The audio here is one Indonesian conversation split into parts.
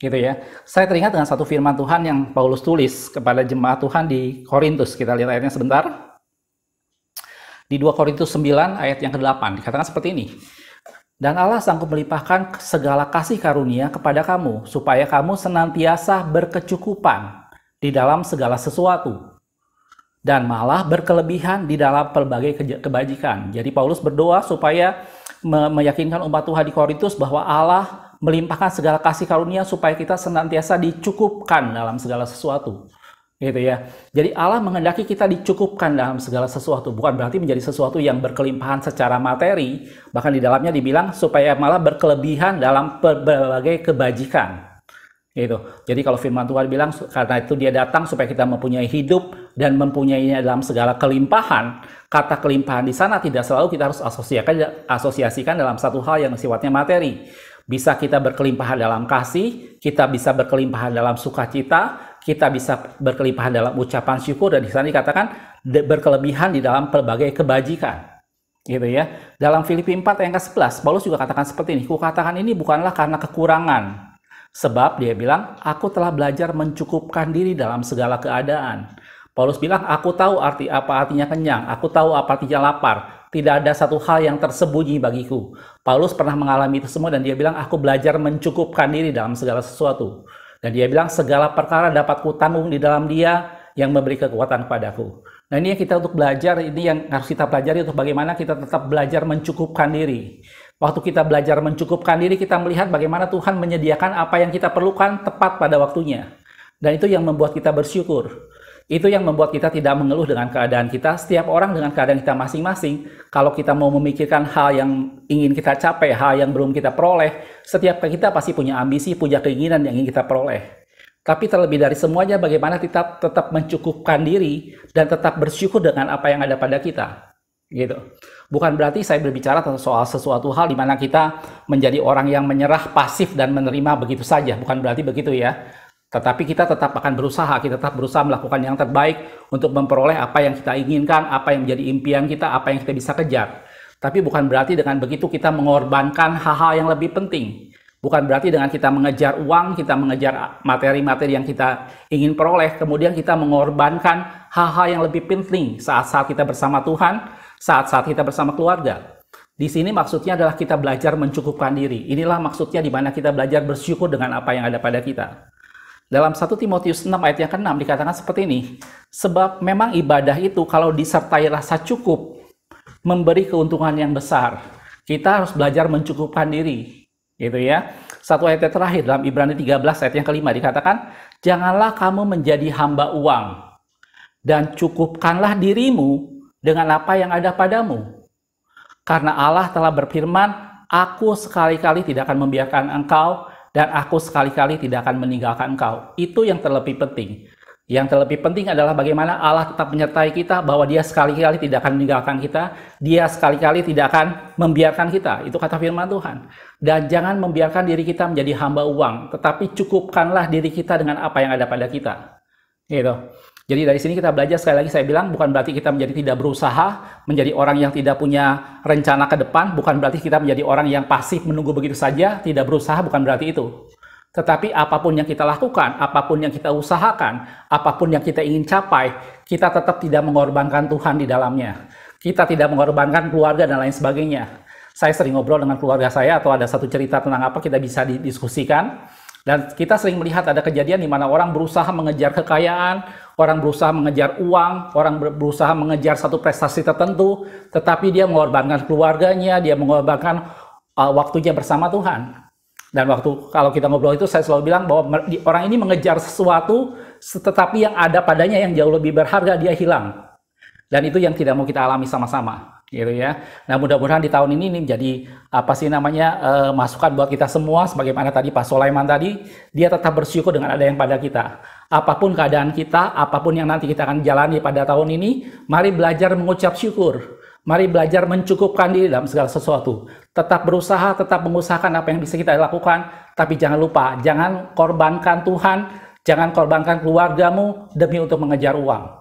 gitu ya. Saya teringat dengan satu firman Tuhan yang Paulus tulis kepada jemaat Tuhan di Korintus. Kita lihat ayatnya sebentar. Di 2 Korintus 9 ayat yang ke-8 dikatakan seperti ini. Dan Allah sanggup melimpahkan segala kasih karunia kepada kamu, supaya kamu senantiasa berkecukupan di dalam segala sesuatu, dan malah berkelebihan di dalam pelbagai kebajikan. Jadi Paulus berdoa supaya meyakinkan umat Tuhan di Korintus bahwa Allah melimpahkan segala kasih karunia supaya kita senantiasa dicukupkan dalam segala sesuatu. Gitu ya. Jadi Allah menghendaki kita dicukupkan dalam segala sesuatu, bukan berarti menjadi sesuatu yang berkelimpahan secara materi, bahkan di dalamnya dibilang supaya malah berkelebihan dalam berbagai kebajikan. Gitu. Jadi kalau firman Tuhan bilang karena itu dia datang supaya kita mempunyai hidup dan mempunyainya dalam segala kelimpahan, kata kelimpahan di sana tidak selalu kita harus asosiasikan dalam satu hal yang sifatnya materi. Bisa kita berkelimpahan dalam kasih, kita bisa berkelimpahan dalam sukacita, kita bisa berkelimpahan dalam ucapan syukur, dan di sana dikatakan berkelebihan di dalam pelbagai kebajikan. Gitu ya. Dalam Filipi 4 ayat ke-11, Paulus juga katakan seperti ini, "Kukatakan ini bukanlah karena kekurangan, sebab," dia bilang, "aku telah belajar mencukupkan diri dalam segala keadaan." Paulus bilang, "Aku tahu apa artinya kenyang, aku tahu apa artinya lapar. Tidak ada satu hal yang tersembunyi bagiku." Paulus pernah mengalami itu semua dan dia bilang, "Aku belajar mencukupkan diri dalam segala sesuatu." Dan dia bilang, "Segala perkara dapat kutanggung di dalam Dia yang memberi kekuatan kepadaku." Nah, ini yang kita untuk belajar, ini yang harus kita pelajari untuk bagaimana kita tetap belajar mencukupkan diri. Waktu kita belajar mencukupkan diri, kita melihat bagaimana Tuhan menyediakan apa yang kita perlukan tepat pada waktunya. Dan itu yang membuat kita bersyukur. Itu yang membuat kita tidak mengeluh dengan keadaan kita. Setiap orang dengan keadaan kita masing-masing. Kalau kita mau memikirkan hal yang ingin kita capai, hal yang belum kita peroleh, setiap kita pasti punya ambisi, punya keinginan yang ingin kita peroleh. Tapi terlebih dari semuanya, bagaimana kita tetap mencukupkan diri dan tetap bersyukur dengan apa yang ada pada kita. Gitu. Bukan berarti saya berbicara tentang soal sesuatu hal di mana kita menjadi orang yang menyerah, pasif, dan menerima begitu saja. Bukan berarti begitu ya. Tetapi kita tetap akan berusaha, kita tetap berusaha melakukan yang terbaik untuk memperoleh apa yang kita inginkan, apa yang menjadi impian kita, apa yang kita bisa kejar. Tapi bukan berarti dengan begitu kita mengorbankan hal-hal yang lebih penting. Bukan berarti dengan kita mengejar uang, kita mengejar materi-materi yang kita ingin peroleh, kemudian kita mengorbankan hal-hal yang lebih penting saat-saat kita bersama Tuhan, saat-saat kita bersama keluarga. Di sini maksudnya adalah kita belajar mencukupkan diri. Inilah maksudnya di mana kita belajar bersyukur dengan apa yang ada pada kita. Dalam 1 Timotius 6 ayat yang ke-6 dikatakan seperti ini, "Sebab memang ibadah itu kalau disertai rasa cukup, memberi keuntungan yang besar." Kita harus belajar mencukupkan diri. Gitu ya. Satu ayat terakhir dalam Ibrani 13 ayat yang ke-5 dikatakan, "Janganlah kamu menjadi hamba uang, dan cukupkanlah dirimu dengan apa yang ada padamu. Karena Allah telah berfirman, Aku sekali-kali tidak akan membiarkan engkau, dan aku sekali-kali tidak akan meninggalkan engkau." Itu yang terlebih penting. Yang terlebih penting adalah bagaimana Allah tetap menyertai kita, bahwa Dia sekali-kali tidak akan meninggalkan kita, Dia sekali-kali tidak akan membiarkan kita. Itu kata firman Tuhan. Dan jangan membiarkan diri kita menjadi hamba uang, tetapi cukupkanlah diri kita dengan apa yang ada pada kita. Gitu. Jadi dari sini kita belajar, sekali lagi saya bilang, bukan berarti kita menjadi tidak berusaha, menjadi orang yang tidak punya rencana ke depan, bukan berarti kita menjadi orang yang pasif menunggu begitu saja, tidak berusaha, bukan berarti itu. Tetapi apapun yang kita lakukan, apapun yang kita usahakan, apapun yang kita ingin capai, kita tetap tidak mengorbankan Tuhan di dalamnya. Kita tidak mengorbankan keluarga dan lain sebagainya. Saya sering ngobrol dengan keluarga saya, atau ada satu cerita tentang apa kita bisa didiskusikan. Dan kita sering melihat ada kejadian di mana orang berusaha mengejar kekayaan, orang berusaha mengejar uang, orang berusaha mengejar satu prestasi tertentu, tetapi dia mengorbankan keluarganya, dia mengorbankan waktunya bersama Tuhan. Dan kalau kita ngobrol itu, saya selalu bilang bahwa orang ini mengejar sesuatu, tetapi yang ada padanya yang jauh lebih berharga dia hilang. Dan itu yang tidak mau kita alami sama-sama, gitu ya. Nah, mudah-mudahan di tahun ini menjadi masukan buat kita semua, sebagaimana tadi Pak Sulaiman tadi, dia tetap bersyukur dengan ada yang pada kita. Apapun keadaan kita, apapun yang nanti kita akan jalani pada tahun ini, mari belajar mengucap syukur. Mari belajar mencukupkan diri dalam segala sesuatu. Tetap berusaha, tetap mengusahakan apa yang bisa kita lakukan, tapi jangan lupa, jangan korbankan Tuhan, jangan korbankan keluargamu demi untuk mengejar uang.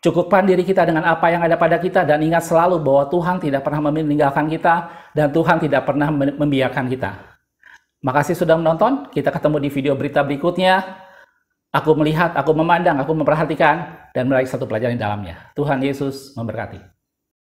Cukupkan diri kita dengan apa yang ada pada kita, dan ingat selalu bahwa Tuhan tidak pernah meninggalkan kita, dan Tuhan tidak pernah membiarkan kita. Makasih sudah menonton. Kita ketemu di video berita berikutnya. Aku melihat, aku memandang, aku memperhatikan, dan meraih satu pelajaran di dalamnya. Tuhan Yesus memberkati.